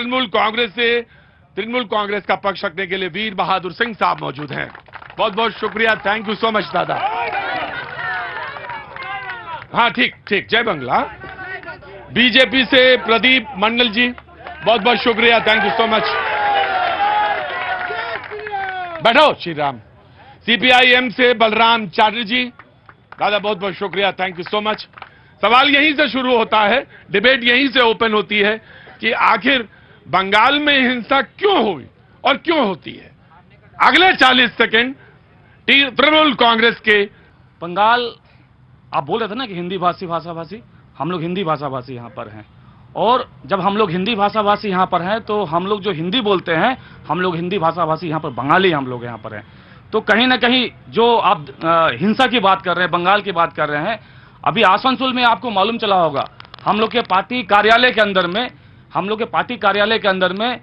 तृणमूल कांग्रेस का पक्ष रखने के लिए वीर बहादुर सिंह साहब मौजूद हैं। बहुत बहुत शुक्रिया, थैंक यू सो मच दादा। हाँ ठीक ठीक, जय बंगला। बीजेपी से प्रदीप मंडल जी, बहुत बहुत शुक्रिया, थैंक यू सो मच। बैठो श्री राम। सीपीआईएम से बलराम चैटर्जी, दादा बहुत बहुत शुक्रिया, थैंक यू सो मच। सवाल यहीं से शुरू होता है, डिबेट यहीं से ओपन होती है कि आखिर बंगाल में हिंसा क्यों हुई और क्यों होती है। अगले 40 सेकंड तृणमूल कांग्रेस के। बंगाल, आप बोल रहे थे ना कि हिंदी भाषी, हम लोग हिंदी भाषी यहाँ पर हैं, और जब हम लोग हिंदी भाषी यहाँ पर हैं तो हम लोग जो हिंदी बोलते हैं, हम लोग हिंदी भाषी यहाँ पर बंगाली हम लोग यहाँ पर हैं। तो कहीं ना कहीं जो आप हिंसा की बात कर रहे हैं, बंगाल की बात कर रहे हैं, अभी आसनसोल में आपको मालूम चला होगा, हम लोग के पार्टी कार्यालय के अंदर में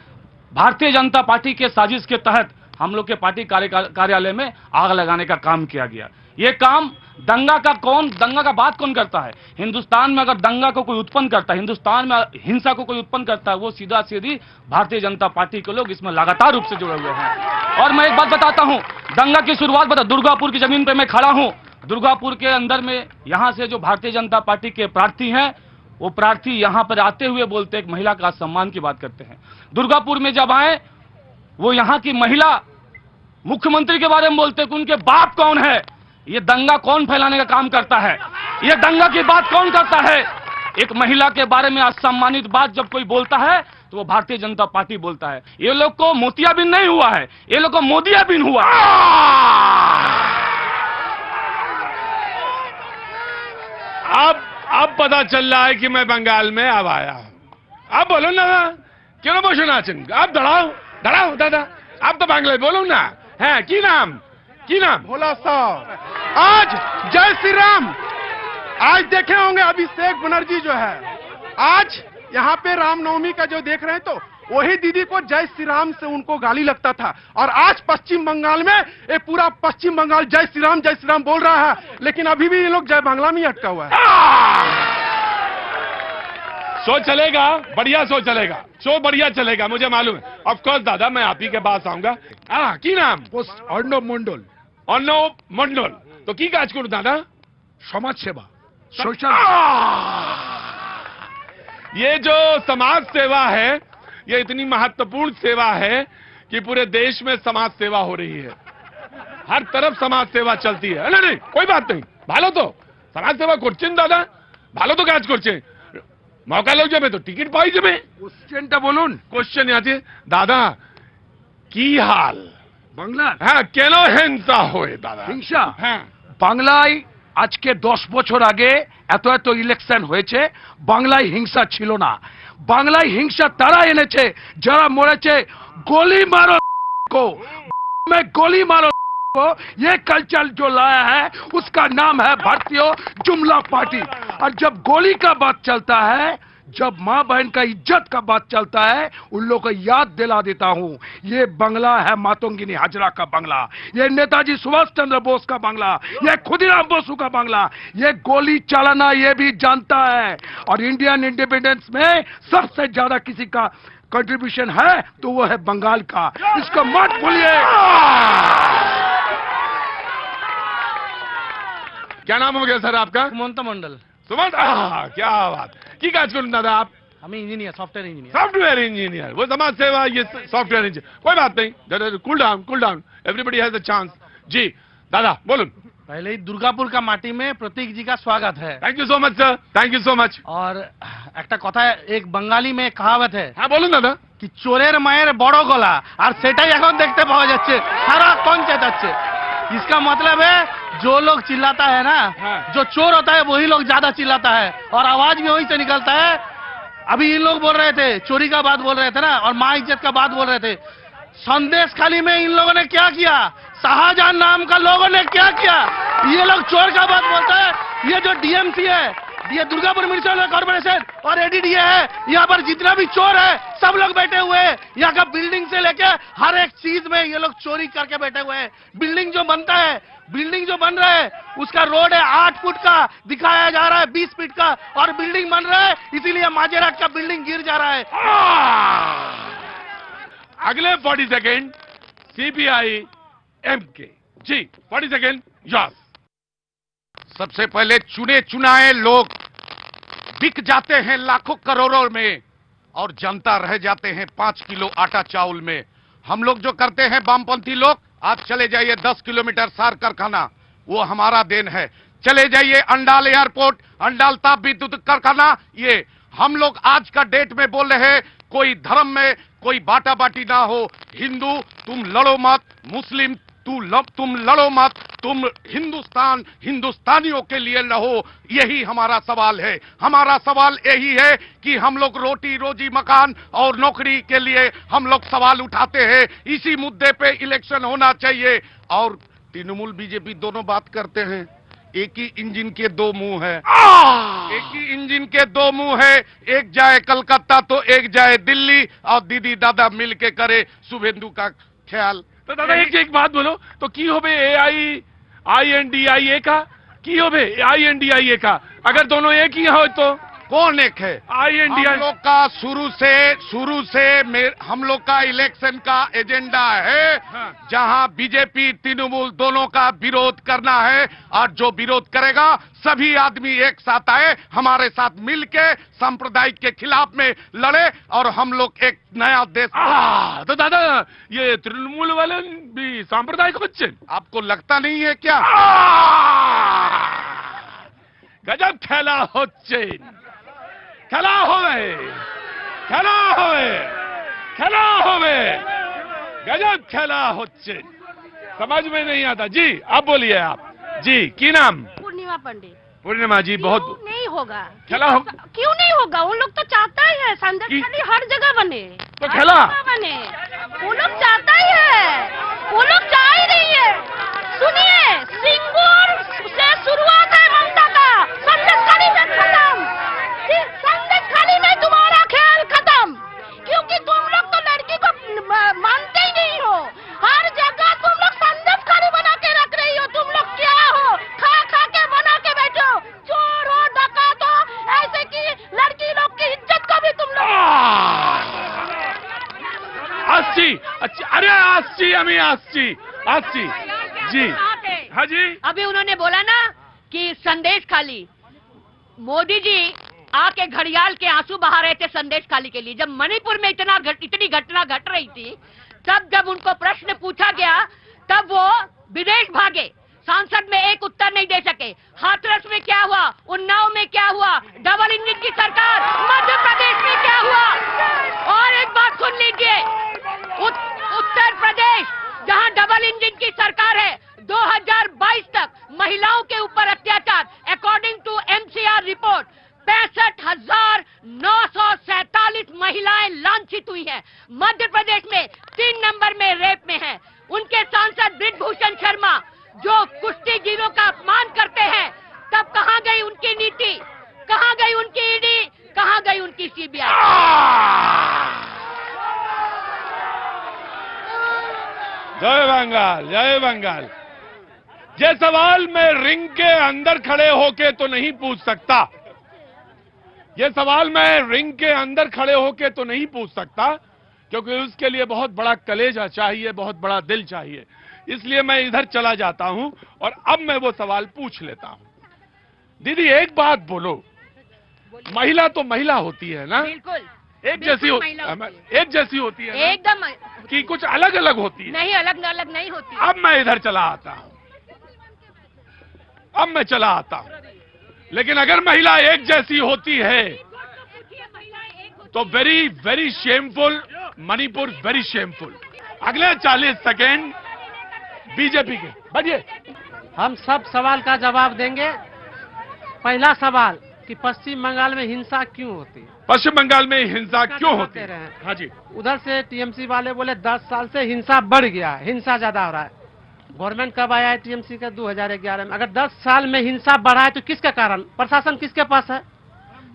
भारतीय जनता पार्टी के साजिश के तहत हम लोग के पार्टी कार्यालय में आग लगाने का काम किया गया। ये काम दंगा का बात कौन करता है? हिंदुस्तान में अगर दंगा को कोई उत्पन्न करता है, हिंदुस्तान में हिंसा को कोई उत्पन्न करता है, वो सीधा सीधी भारतीय जनता पार्टी के लोग इसमें लगातार रूप से जुड़े हुए हैं। और मैं एक बात बताता हूं, दंगा की शुरुआत बता, दुर्गापुर की जमीन पे मैं खड़ा हूं। दुर्गापुर के अंदर में यहां से जो भारतीय जनता पार्टी के प्रार्थी हैं, वो प्रार्थी यहां पर आते हुए बोलते, एक महिला का सम्मान की बात करते हैं। दुर्गापुर में जब आए, वो यहां की महिला मुख्यमंत्री के बारे में बोलते कि उनके बाप कौन है, ये दंगा कौन फैलाने का काम करता है, ये दंगा की बात कौन करता है। एक महिला के बारे में असम्मानित बात जब कोई बोलता है तो वो भारतीय जनता पार्टी बोलता है। ये लोग को मोतियाबिंद नहीं हुआ है, ये लोग को मोदियाबिंद हुआ। अब पता चल रहा है कि मैं बंगाल में अब आया। अब बोलो ना, क्यों बोलो नाचन, अब दड़ाओ दादा, अब तो बांग्ला बोलो ना। है की नाम भोला साहब, आज जय श्री राम। आज देखे होंगे अभिषेक बनर्जी जो है, आज यहाँ पे रामनवमी का जो देख रहे हैं, तो वही दीदी को जय श्री राम से उनको गाली लगता था, और आज पश्चिम बंगाल में ये पूरा पश्चिम बंगाल जय श्री राम बोल रहा है, लेकिन अभी भी ये लोग जय बांग्ला में अटका हुआ है। शो चलेगा, बढ़िया शो चलेगा, शो बढ़िया चलेगा, मुझे मालूम है। ऑफ कोर्स दादा, मैं आप ही के पास आऊंगा। की नाम? अर्णव मंडल। तो की काज करूं दादा? समाज सेवा, सोशल। ये जो समाज सेवा है, ये इतनी महत्वपूर्ण सेवा है कि पूरे देश में समाज सेवा हो रही है, हर तरफ समाज सेवा चलती है। नहीं कोई बात नहीं, भालो तो समाज सेवा করছেন दादा, ভালো তো কাজ করছেন, মौका লোক যাবে তো টিকিট পাই যাবে। কোশ্চেনটা বলুন। কোশ্চেন আছে দাদা, কি হাল বাংলা? হ্যাঁ, কেন হিংসা হয় দাদা? হিংসা? হ্যাঁ, বাংলায় আজকে 10 বছর আগে এত ইলেকশন হয়েছে, বাংলায় হিংসা ছিল না। বাংলায় হিংসা তারা এনেছে যারা মরেছে गोली मारो को, मैं गोली मारो को। ये कल्चर जो लाया है उसका नाम है भारतीय जुमला पार्टी। और जब गोली का बात चलता है, जब माँ बहन का इज्जत का बात चलता है, उन लोगों को याद दिला देता हूं, ये बंगला है मातंगिनी हाजरा का बंगला, ये नेताजी सुभाष चंद्र बोस का बंगला, ये खुदीराम बोसू का बंगला। ये गोली चलाना ये भी जानता है, और इंडियन इंडिपेंडेंस में सबसे ज्यादा किसी का कंट्रीब्यूशन है तो वो है बंगाल का, इसको मत भूलिए। क्या नाम हो गया सर आपका? सुमंत मंडल। सुमंत, क्या बात। की काज करूं दादा आप? हमें इंजीनियर, सॉफ्टवेयर इंजीनियर। वो समाज सेवा, ये सॉफ्टवेयर इंजीनियर। कोई बात नहीं, cool down, everybody has a chance. जी दादा बोलूं। पहले ही दुर्गापुर का माटी में प्रतीक जी का स्वागत है। Thank you so much sir, thank you so much. और एक कथा है, एक बंगाली में कहावत है। हाँ बोलूं दादा। कि चोरेर माয়ের বড় গলা, আর সেটাই এখন দেখতে পাওয়া যাচ্ছে, সারা কোন চেঁচাচ্ছে। इसका मतलब है जो लोग चिल्लाता है ना, जो चोर होता है वही लोग ज्यादा चिल्लाता है, और आवाज भी वहीं से निकलता है। अभी इन लोग बोल रहे थे, चोरी का बात बोल रहे थे ना, और माँ इज्जत का बात बोल रहे थे। संदेश खाली में इन लोगों ने क्या किया, शाहजहां नाम का लोगों ने क्या किया। ये लोग चोर का बात बोलता है। ये जो डीएमसी है, ये दुर्गापुर म्युनिसिपल कॉर्पोरेशन और एडीडीए है, यहाँ पर जितना भी चोर है सब लोग बैठे हुए हैं। यहाँ का बिल्डिंग से लेके हर एक चीज में ये लोग चोरी करके बैठे हुए हैं। बिल्डिंग जो बनता है, बिल्डिंग जो बन रहा है उसका रोड है 8 फुट का, दिखाया जा रहा है 20 फीट का, और बिल्डिंग बन रहा है इसीलिए माजेराट का बिल्डिंग गिर जा रहा है। अगले 40 सेकेंड सीपीआई एमके जी, 40 सेकेंड यस। सबसे पहले चुने चुनाए लोग बिक जाते हैं लाखों करोड़ों में और जनता रह जाते हैं 5 किलो आटा चावल में। हम लोग जो करते हैं वामपंथी लोग, आज चले जाइए 10 किलोमीटर सार कारखाना, वो हमारा देन है। चले जाइए अंडाल एयरपोर्ट, अंडाल ताप विद्युत कारखाना, ये हम लोग आज का डेट में बोल रहे हैं कोई धर्म में कोई बाटा बाटी ना हो। हिंदू तुम लड़ो मत, मुस्लिम तुम लड़ो मत, तुम हिंदुस्तान हिंदुस्तानियों के लिए रहो, यही हमारा सवाल है। हमारा सवाल यही है कि हम लोग रोटी रोजी मकान और नौकरी के लिए हम लोग सवाल उठाते हैं। इसी मुद्दे पे इलेक्शन होना चाहिए। और तृणमूल बीजेपी दोनों बात करते हैं, एक ही इंजन के दो मुंह है, एक ही इंजन के दो मुंह है। एक जाए कलकत्ता तो एक जाए दिल्ली, और दीदी दादा मिल के करे शुभेंदु का ख्याल। तो दादा एक बात बोलो, तो की हो बे AINDIA का, की हो बे AINDIA का, अगर दोनों एक ही हो तो कौन एक है? INDIA हम लोग का शुरू से हम लोग का इलेक्शन का एजेंडा है, हाँ। जहां बीजेपी तृणमूल दोनों का विरोध करना है, और जो विरोध करेगा सभी आदमी एक साथ आए, हमारे साथ मिलके सांप्रदायिक के खिलाफ में लड़े, और हम लोग एक नया देश। तो दादा ये तृणमूल वाले भी सांप्रदायिक बच्चे, आपको लगता नहीं है क्या? गजब खेला होच्छे, খেলা হবে, খেলা হবে, খেলা হবে, गजब खेला होच्छे। समझ में नहीं आता जी, आप बोलिए आप जी, की नाम? पूर्णिमा पंडित। पूर्णिमा जी, बहुत क्यों नहीं होगा? खेला हो, क्यों नहीं होगा? वो लोग तो चाहता ही है संजय खाली हर जगह बने, तो हर खेला जगह बने, वो लोग चाहता ही है, वो लोग चाह ही रही है। सुनिए, सिंगूर से शुरुआत है ममता का, संजय खाली में खत्म, संजय खाली में तुम्हारा ख्याल खत्म, क्योंकि तुम लोग तो लड़की को मानते ही नहीं हो। हर जगह तुम लोग संजय खाली बना के रख रही हो। तुम लोग क्या हो? खा खा के बना के बैठो, चोर हो, डकैत हो, ऐसे की लड़की लोग की इज्जत को भी तुम लोग। 80 अच्छा, अरे 80 हमें 80 जी, हाँ जी। अभी उन्होंने बोला ना कि संदेश खाली, मोदी जी आके घड़ियाल के आंसू बहा रहे थे संदेश खाली के लिए। जब मणिपुर में इतनी घटना घट रही थी, तब जब उनको प्रश्न पूछा गया तब वो विदेश भागे, सांसद में एक उत्तर नहीं दे सके। हाथरस में क्या हुआ, उन्नाव में क्या हुआ, डबल इंजन की सरकार मध्य प्रदेश में क्या हुआ। और एक बात सुन लीजिए, उत्तर प्रदेश जहां डबल इंजन की सरकार है, 2022 तक महिलाओं के ऊपर अत्याचार, अकॉर्डिंग टू MCR रिपोर्ट 65,947 महिलाएं लांछित हुई हैं। मध्य प्रदेश में 3 नंबर में रेप में है। उनके सांसद ब्रिजभूषण शर्मा जो कुश्तीगीरों का अपमान करते हैं, तब कहां गई उनकी नीति, कहां गई उनकी ईडी, कहां गई उनकी CBI? जय बंगाल, जय बंगाल। ये सवाल मैं रिंग के अंदर खड़े होके तो नहीं पूछ सकता, ये सवाल मैं रिंग के अंदर खड़े होके तो नहीं पूछ सकता, क्योंकि उसके लिए बहुत बड़ा कलेजा चाहिए, बहुत बड़ा दिल चाहिए। इसलिए मैं इधर चला जाता हूं और अब मैं वो सवाल पूछ लेता हूं। दीदी एक बात बोलो, महिला तो महिला होती है ना? बिल्कुल एक जैसी एक जैसी होती है ना? एकदम कि कुछ अलग अलग होती है? नहीं, अलग अलग नहीं होती। अब मैं इधर चला आता हूं, अब मैं चला आता हूं। लेकिन अगर महिला एक जैसी होती है तो very very shameful, Manipur very shameful. अगले 40 सेकेंड बीजेपी के बढ़िए। हम सब सवाल का जवाब देंगे। पहला सवाल कि पश्चिम बंगाल में हिंसा क्यों होती है? पश्चिम बंगाल में हिंसा क्यों होती है? हाँ जी। उधर से TMC वाले बोले 10 साल से हिंसा बढ़ गया है, हिंसा ज्यादा हो रहा है। गवर्नमेंट कब आया है TMC का? 2011 में। अगर 10 साल में हिंसा बढ़ा है तो किसके कारण? प्रशासन किसके पास है?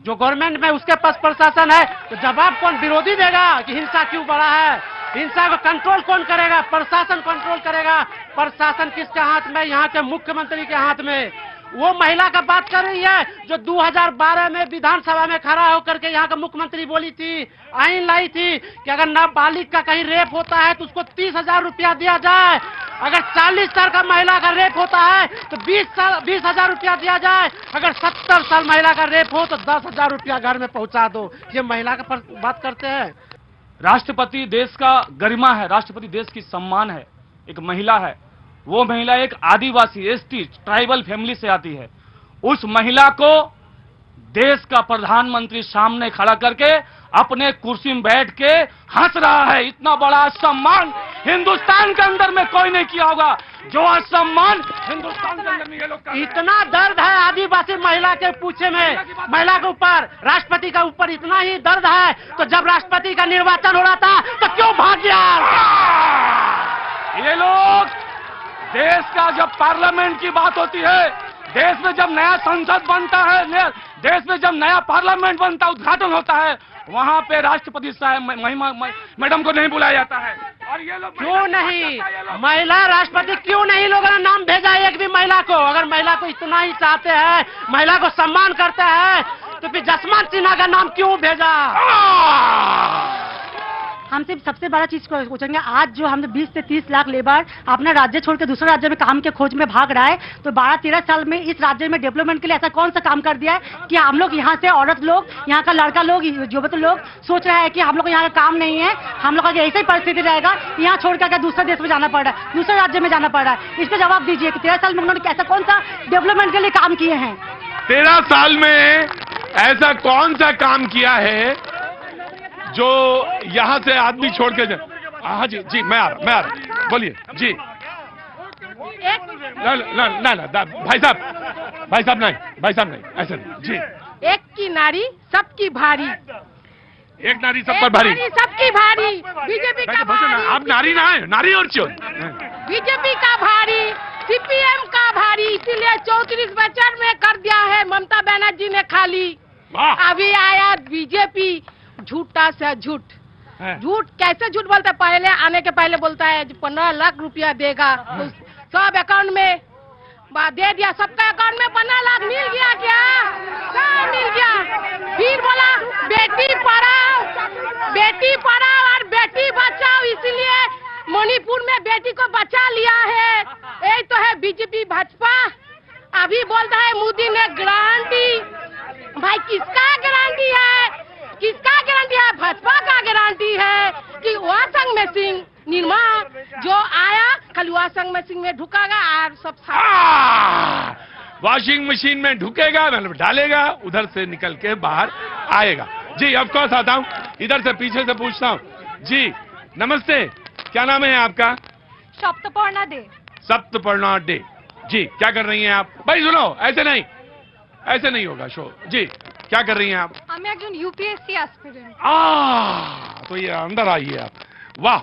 जो गवर्नमेंट में उसके पास प्रशासन है, तो जवाब कौन विरोधी देगा कि हिंसा क्यों बढ़ा है? हिंसा को कंट्रोल कौन करेगा? प्रशासन कंट्रोल करेगा। प्रशासन किसके हाथ में? यहाँ के मुख्यमंत्री के हाथ में। वो महिला का बात कर रही है जो 2012 में विधानसभा में खड़ा होकर के यहाँ का मुख्यमंत्री बोली थी, आईन लाई थी कि अगर नाबालिग का कहीं रेप होता है तो उसको 30,000 रुपया दिया जाए, अगर 40 साल का महिला का रेप होता है तो 20,000 रुपया दिया जाए, अगर 70 साल महिला का रेप हो तो 10,000 रुपया घर में पहुंचा दो। ये महिला का बात करते हैं। राष्ट्रपति देश का गरिमा है, राष्ट्रपति देश की सम्मान है। एक महिला है, वो महिला एक आदिवासी एसटी ट्राइबल फैमिली से आती है। उस महिला को देश का प्रधानमंत्री सामने खड़ा करके अपने कुर्सी में बैठ के हंस रहा है। इतना बड़ा सम्मान हिंदुस्तान के अंदर में कोई नहीं किया होगा जो सम्मान हिंदुस्तान के अंदर में ये लोग कर रहे हैं। इतना दर्द है आदिवासी महिला के पूछे में, महिला के ऊपर, राष्ट्रपति का ऊपर इतना ही दर्द है, तो जब राष्ट्रपति का निर्वाचन हो रहा था तो क्यों भाग गया? ये लोग देश का जब पार्लियामेंट की बात होती है, देश में जब नया संसद बनता है, देश में जब नया पार्लियामेंट बनता है, उद्घाटन होता है, वहां पे राष्ट्रपति साहब मैडम को नहीं बुलाया जाता है। और ये लोग क्यों नहीं? महिला राष्ट्रपति क्यों नहीं? लोगों ने नाम भेजा एक भी महिला को। अगर महिला को इतना ही चाहते हैं, महिला को सम्मान करते हैं, तो फिर जसवंत सिन्हा का नाम क्यों भेजा? हम सिर्फ सबसे बड़ा चीज को पूछेंगे, आज जो हम 20 से 30 लाख लेबर अपना राज्य छोड़ के दूसरे राज्य में काम के खोज में भाग रहा है, तो 12-13 साल में इस राज्य में डेवलपमेंट के लिए ऐसा कौन सा काम कर दिया है कि हम लोग यहाँ से औरत लोग, यहाँ का लड़का लोग, युवक लोग सोच रहा है कि हम लोग को यहाँ का काम नहीं है, हम लोग का ऐसी ही परिस्थिति रहेगा, यहाँ छोड़ कर दूसरे देश में जाना पड़ रहा है, दूसरे राज्य में जाना पड़ रहा है। इसका जवाब दीजिए कि 13 साल में उन्होंने ऐसा कौन सा डेवलपमेंट के लिए काम किए हैं? 13 साल में ऐसा कौन सा काम किया है जो यहां से आदमी छोड़ के हाँ जी जी मैं आ रहा बोलिए जी। ना भाई साहब नहीं ऐसा नहीं जी। एक की नारी सबकी भारी, एक नारी सब पर भारी, सबकी भारी, बीजेपी का भारी। आप नारी ना है, नारी और चोर। बीजेपी का भारी, सीपीएम का भारी, इसीलिए 34 बजट में कर दिया है ममता बनर्जी ने खाली। अभी आया बीजेपी, झूठा से झूठ। झूठ कैसे झूठ बोलता है? पहले आने के पहले बोलता है 15 लाख रुपया देगा, तो सब अकाउंट में दे दिया, सबका अकाउंट में 15 लाख मिल गया क्या? सब मिल गया। फिर बोला बेटी पढ़ाओ और बेटी बचाओ, इसीलिए मणिपुर में बेटी को बचा लिया है। यही तो है बीजेपी भाजपा। अभी बोलता है मोदी ने गारंटी। भाई किसका गारंटी है? किसका गारंटी है? भाजपा का गारंटी है कि वॉशिंग मशीन निर्माण जो आया कल वॉशिंग मशीन में ढुकागा और सब वॉशिंग मशीन में ढुकेगा, मतलब डालेगा, उधर से निकल के बाहर आएगा। जी ऑफ कोर्स आता हूँ, इधर से पीछे से पूछता हूँ। जी नमस्ते, क्या नाम है आपका? सप्तपर्णा दे। सप्तपर्णा डे जी, क्या कर रही हैं आप? भाई सुनो, ऐसे नहीं होगा शो। जी क्या कर रही हैं आप? আমি একজন यूपीएससी एस्पिरेंट। तो ये अंदर आइए आप। वाह,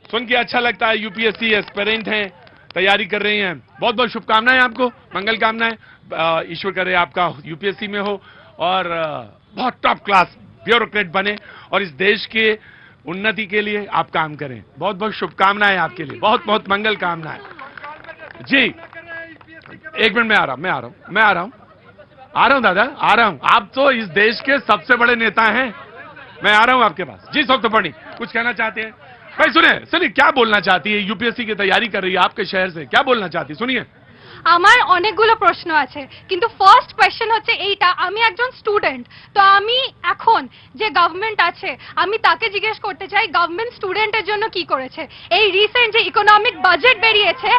सुन के अच्छा लगता है। यूपीएससी एस्पिरेंट हैं, तैयारी कर रही हैं, बहुत बहुत शुभकामनाएं आपको, मंगल कामनाएं। ईश्वर करे आपका यूपीएससी में हो और बहुत टॉप क्लास ब्यूरोक्रेट बने और इस देश के उन्नति के लिए आप काम करें। बहुत बहुत शुभकामनाएं आपके लिए, बहुत बहुत मंगल कामनाएं। जी एक मिनट में आ रहा हूं दादा, आ रहा हूं। आप तो इस देश के सबसे बड़े नेता हैं, मैं आ रहा हूं आपके पास। जी सप्तपर्णी, कुछ कहना चाहते हैं? भाई सुनिए क्या बोलना चाहती है? यूपीएससी की तैयारी कर रही है आपके शहर से, क्या बोलना चाहती है? सुनिए। আমার অনেকগুলো প্রশ্ন আছে, কিন্তু ফার্স্ট কোয়েশ্চেন হচ্ছে এইটা, আমি একজন স্টুডেন্ট, তো আমি এখন যে গভর্নমেন্ট আছে আমি তাকে জিজ্ঞেস করতে চাই গভর্নমেন্ট স্টুডেন্টের জন্য কি করেছে। এই রিসেন্ট যে ইকোনমিক বাজেট বেরিয়েছে,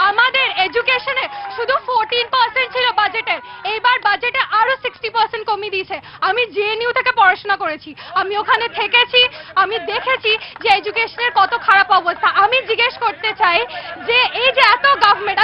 আমাদের এডুকেশনে শুধু 14% ছিল বাজেটের, এইবার বাজেটে আরো 60% কমিয়ে দিয়েছে। আমি জেএনইউ থেকে পড়াশোনা করেছি, আমি ওখানে থেকেছি, আমি দেখেছি যে এডুকেশনের কত খারাপ অবস্থা। আমি জিজ্ঞেস করতে চাই যে এই যে এত গভর্নমেন্ট,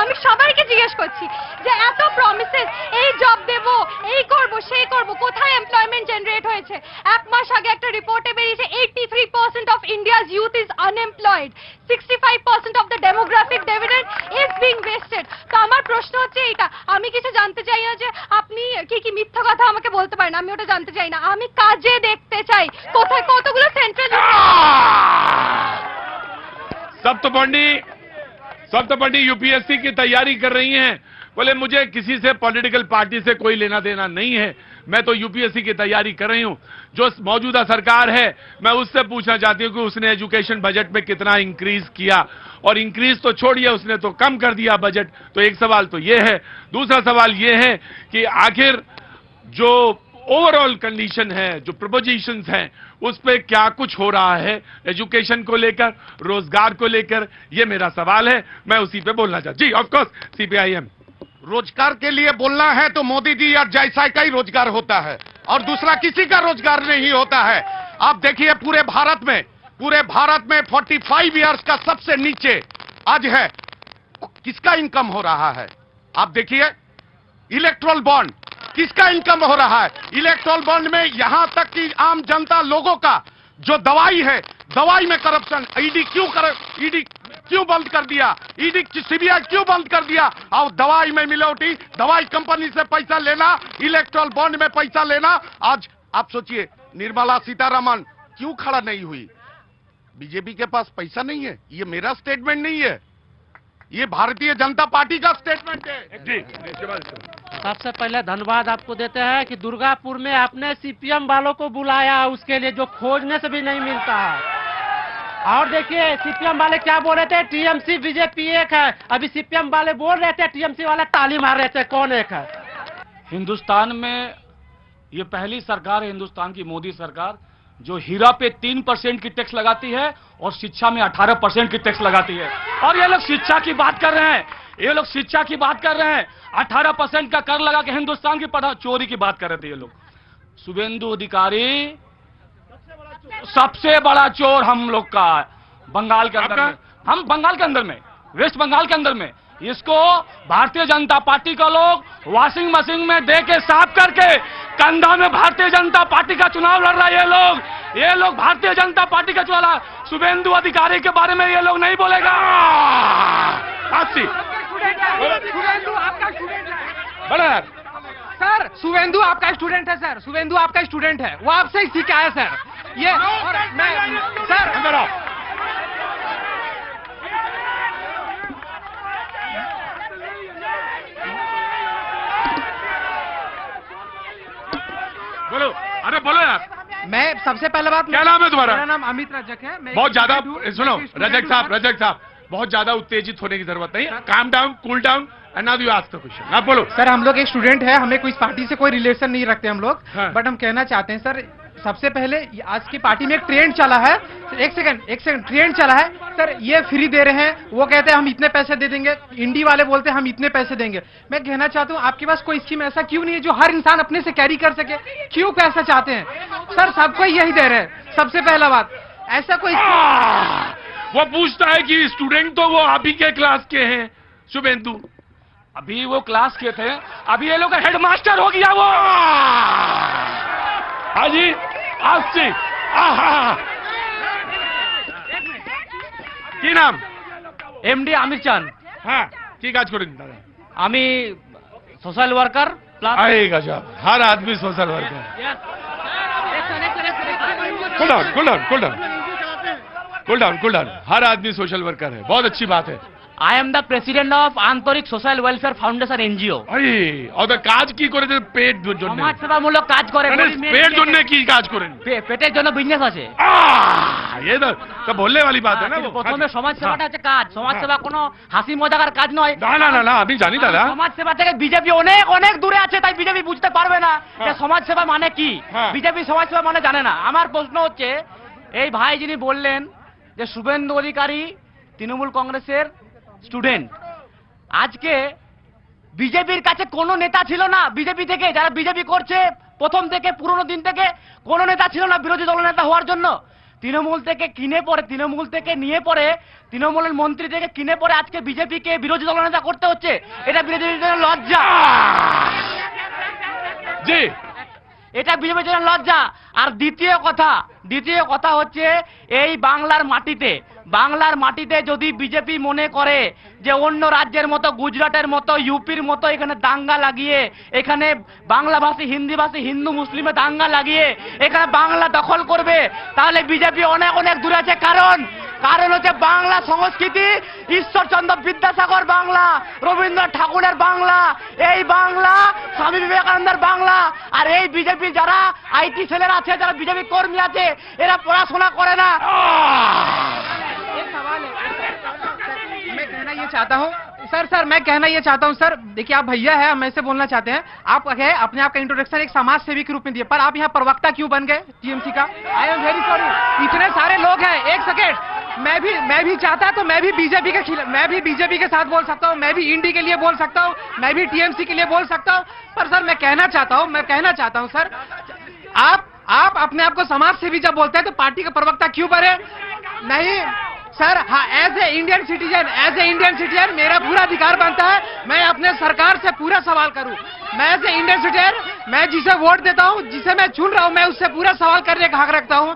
আমি সবাইকে জিজ্ঞেস করছি যে এত প্রমিসেস, এই জব দেব, এই করব, সেই করব, কোথায় এমপ্লয়মেন্ট জেনারেট হয়েছে? এক মাস আগে একটা রিপোর্টে বেরিয়েছে 83% of India India's youth is unemployed. 65% of the demographic dividend is being wasted. তো আমার প্রশ্ন হচ্ছে এইটা, আমি কিছু জানতে চাই না যে আপনি কি মিথ্যা কথা আমাকে বলতে পারেন, আমি ওটা জানতে চাই না, আমি কাজে দেখতে চাই কোথায় কতগুলো সেন্ট্রাল सप्तपटी यूपीएससी की तैयारी कर रही हैं। बोले मुझे किसी से पॉलिटिकल पार्टी से कोई लेना देना नहीं है, मैं तो यूपीएससी की तैयारी कर रही हूं। जो मौजूदा सरकार है मैं उससे पूछना चाहती हूं कि उसने एजुकेशन बजट में कितना इंक्रीज किया, और इंक्रीज तो छोड़िए उसने तो कम कर दिया बजट। तो एक सवाल तो ये है। दूसरा सवाल ये है कि आखिर जो ओवरऑल कंडीशन है, जो प्रपोजिशंस हैं, उस पे क्या कुछ हो रहा है एजुकेशन को लेकर, रोजगार को लेकर, ये मेरा सवाल है। मैं उसी पे बोलना चाहता। जी ऑफ कोर्स सीपीआईएम। रोजगार के लिए बोलना है तो मोदी जी या जैसा का ही रोजगार होता है और दूसरा किसी का रोजगार नहीं होता है। आप देखिए पूरे भारत में 45 इयर्स का सबसे नीचे आज है, किसका इनकम हो रहा है? आप देखिए इलेक्ट्रल बॉन्ड किसका इनकम हो रहा है? इलेक्ट्रल बॉन्ड में यहां तक कि आम जनता लोगों का जो दवाई है, दवाई में करप्शन। ईडी क्यों बंद कर दिया? ईडी सीबीआई क्यों बंद कर दिया? और दवाई में मिलावटी, दवाई कंपनी से पैसा लेना, इलेक्ट्रल बॉन्ड में पैसा लेना। आज आप सोचिए निर्मला सीतारमण क्यों खड़ा नहीं हुई? बीजेपी के पास पैसा नहीं है। ये मेरा स्टेटमेंट नहीं है, ये भारतीय जनता पार्टी का स्टेटमेंट है। सबसे पहले धन्यवाद आपको देते हैं कि दुर्गापुर में आपने सीपीएम वालों को बुलाया, उसके लिए जो खोजने से भी नहीं मिलता है। और देखिए सीपीएम वाले क्या बोल रहे थे, टीएमसी बीजेपी एक है। अभी सीपीएम वाले बोल रहे थे टीएमसी वाले ताली मार रहे थे, कौन एक है? हिंदुस्तान में ये पहली सरकार है, हिंदुस्तान की मोदी सरकार, जो हीरा पे 3% की टैक्स लगाती है और शिक्षा में 18% की टैक्स लगाती है। और ये लोग शिक्षा की बात कर रहे हैं, ये लोग शिक्षा की बात कर रहे हैं, 18% का कर लगा के हिंदुस्तान की चोरी की बात कर रहे थे ये लोग। शुभेंदु अधिकारी सबसे बड़ा चोर हम लोग का बंगाल के अंदर में, हम बंगाल के अंदर में, वेस्ट बंगाल के अंदर में। इसको भारतीय जनता पार्टी का लोग वॉशिंग मशीन में दे के साफ करके कंधा में भारतीय जनता पार्टी का चुनाव लड़ रहा है। ये लोग भारतीय जनता पार्टी का चुनाव। शुभेंदु अधिकारी के बारे में ये लोग नहीं बोलेगा। शुभेंदु आपका स्टूडेंट है बड़ा सर, शुभेंदु आपका स्टूडेंट है सर, शुभेंदु आपका स्टूडेंट है, वो आपसे ही सीखा है सर। ये और मैं सर बोलो, अरे बोलो यार। मैं सबसे पहले बात, क्या नाम है तुम्हारा? मेरा नाम अमित रजक है। मैं बहुत ज्यादा student हूँ। सुनो रजक साहब बहुत ज्यादा उत्तेजित होने की जरूरत नहीं। Calm down, cool down and now you ask the question. आप बोलो। सर हम लोग एक स्टूडेंट है, हमें कोई पार्टी से कोई रिलेशन नहीं रखते हम लोग, हाँ। बट हम कहना चाहते हैं सर, सबसे पहले आज की पार्टी में एक ट्रेंड चला है। एक सेकंड ट्रेंड चला है सर, ये फ्री दे रहे हैं, वो कहते हैं हम इतने पैसे दे देंगे, इंडी वाले बोलते हैं हम इतने पैसे देंगे। मैं कहना चाहता हूँ आपके पास कोई स्कीम ऐसा क्यों नहीं है जो हर इंसान अपने से कैरी कर सके? क्यों पैसा चाहते हैं सर? सबको यही दे रहे हैं। सबसे पहला बात, ऐसा कोई वो पूछता है कि स्टूडेंट तो वो आप ही के क्लास के हैं शुभेंदु। अभी वो क्लास के थे, अभी ये लोग का हेडमास्टर हो गया वो। हाँ जी, आज से কি নাম? এমডি আমির চান। হ্যাঁ কি কাজ করেন দাদা? আমি সোশ্যাল ওয়ার্কার প্লাস আরে গজব, हर आदमी सोशल वर्कर। कूल डाउन, हर आदमी सोशल वर्कर है, बहुत अच्छी बात है। I am the president of আন্তরিক সোশ্যাল ওয়েলফেয়ার ফাউন্ডেশন এনজিও। আরে ওদের কাজ কি করে? পেট জন্য, সমাজ সেবামূলক কাজ করে। পেট জন্য কি কাজ করেন? পেটের জন্য বিজনেস আছে। ये तो बोलने वाली बात है ना। वो প্রথমে সমাজ সেবাটা হচ্ছে কাজ। সমাজ সেবা কোনো হাসি মজাকার কাজ নয়। না আমি জানি দাদা। সমাজ সেবা থেকে বিজেপি অনেক দূরে আছে, তাই বিজেপি বুঝতে পারবে না যে সমাজ সেবা মানে কি। বিজেপি সমাজ সেবা মানে জানে না। আমার প্রশ্ন হচ্ছে, এই ভাই যিনি বললেন যে শুভেন্দু অধিকারী তৃণমূল কংগ্রেসের স্টুডেন্ট, আজকে বিজেপির কাছে কোনো নেতা ছিল না। বিজেপি থেকে যারা বিজেপি করছে প্রথম থেকে পুরনো দিন থেকে কোনো নেতা ছিল না বিরোধী দলনেতা হওয়ার জন্য। তৃণমূল থেকে কিনে পরে, তৃণমূল থেকে নিয়ে পরে, তৃণমূলের মন্ত্রী থেকে কিনে পরে আজকে বিজেপিকে বিরোধী দলনেতা করতে হচ্ছে। এটা বিরোধীদের লজ্জা। जी এটা বিজেপির জন্য লজ্জা। আর দ্বিতীয় কথা হচ্ছে এই বাংলার মাটিতে যদি বিজেপি মনে করে যে অন্য রাজ্যের মতো গুজরাটের মতো ইউপির মতো এখানে দাঙ্গা লাগিয়ে এখানে বাংলাভাষী হিন্দিভাষী হিন্দু মুসলিমে দাঙ্গা লাগিয়ে এখানে বাংলা দখল করবে, তাহলে বিজেপি অনেক দূরে আছে। কারণ হচ্ছে বাংলা সংস্কৃতি ঈশ্বরচন্দ্র বিদ্যাসাগর বাংলা, রবীন্দ্রনাথ ঠাকুরের বাংলা, এই বাংলা স্বামী বিবেকানন্দের বাংলা। আর এই বিজেপি যারা আইটি সেলের আছে, যারা বিজেপি কর্মী আছে, এরা পড়াশোনা করে না। एक सवाल है मैं कहना ये चाहता हूँ सर मैं कहना ये चाहता हूँ सर, देखिए आप भैया है, हम ऐसे बोलना चाहते हैं, आप है अपने आप का इंट्रोडक्शन एक समाज सेवी के रूप में दिए, पर आप यहाँ प्रवक्ता क्यों बन गए टीएमसी का? आई एम वेरी सॉरी, इतने सारे लोग हैं। एक सेकेंड, मैं भी चाहता तो मैं भी बीजेपी के खिलाफ, मैं भी बीजेपी के साथ बोल सकता हूँ, मैं भी इंडी के लिए बोल सकता हूँ, मैं भी टीएमसी के लिए बोल सकता हूँ। पर सर मैं कहना चाहता हूँ सर, आप अपने आप को समाज सेवी जब बोलते हैं तो पार्टी का प्रवक्ता क्यों बने? नहीं सर, हाँ, एज ए इंडियन सिटीजन मेरा पूरा अधिकार बनता है मैं अपने सरकार से पूरा सवाल करूं। मैं एज ए इंडियन सिटीजन, मैं जिसे वोट देता हूं, जिसे मैं चुन रहा हूं, मैं उससे पूरा सवाल करने का हक रखता हूं।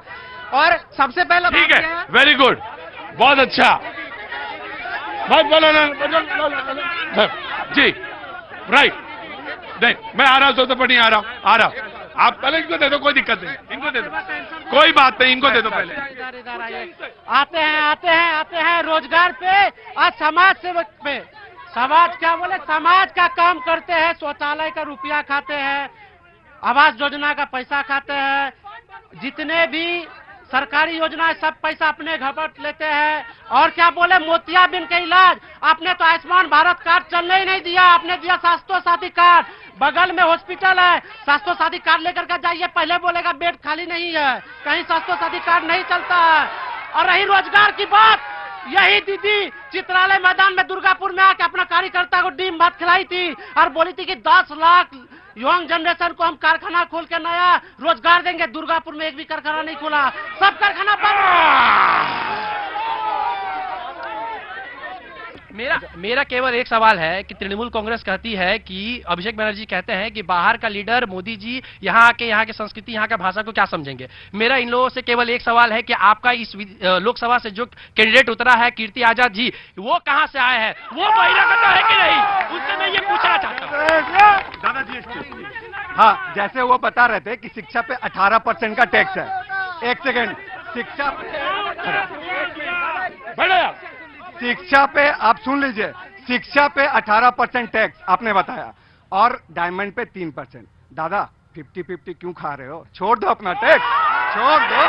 और सबसे पहले ठीक है, वेरी गुड, बहुत अच्छा भाई, बोलो ना जी, राइट। नहीं, मैं आ रहा हूं, तो नहीं आ रहा हूं। आप पहले इनको दे दो, कोई दिक्कत नहीं, इनको दे दो, कोई बात नहीं, इनको दे दो पहले। इधर आइए। आते हैं रोजगार पे और समाज सेवक पे। समाज का काम करते हैं, शौचालय का रुपया खाते हैं, आवास योजना का पैसा खाते हैं, जितने भी सरकारी योजना है सब पैसा अपने घपट लेते हैं। और क्या बोले, मोतियाबिंद का इलाज आपने तो आयुष्मान भारत कार्ड चलने ही नहीं दिया, आपने दिया स्वास्थ्य साथी कार्ड। बगल में हॉस्पिटल है, स्वास्थ्य साथी कार्ड लेकर के जाइए, पहले बोलेगा बेड खाली नहीं है, कहीं स्वास्थ्य साथी कार्ड नहीं चलता है। और रही रोजगार की बात, यही दीदी चित्रालय मैदान में दुर्गापुर में आके अपना कार्यकर्ता को डीम भात खिलाई थी और बोली थी कि 10 लाख यंग जनरेशन को हम कारखाना खोल के नया रोजगार देंगे। दुर्गापुर में एक भी कारखाना नहीं खुला, सब कारखाना बंद। मेरा केवल एक सवाल है कि तृणमूल कांग्रेस कहती है कि अभिषेक बनर्जी कहते हैं कि बाहर का लीडर मोदी जी यहाँ आके यहाँ की संस्कृति, यहाँ का भाषा को क्या समझेंगे। मेरा इन लोगों से केवल एक सवाल है कि आपका इस लोकसभा से जो कैंडिडेट उतरा है कीर्ति आजाद जी, वो कहाँ से आए हैं, वो बहिरागत है कि नहीं, उनसे मैं ये पूछना चाहता हूँ। हाँ, जैसे वो बता रहे थे कि शिक्षा पे 18% का टैक्स है। एक सेकेंड, शिक्षा पे आप सुन लीजिए, शिक्षा पे 18% टैक्स आपने बताया और डायमंड पे 3%। दादा 50-50 क्यों खा रहे हो? छोड़ दो अपना टैक्स, छोड़ दो।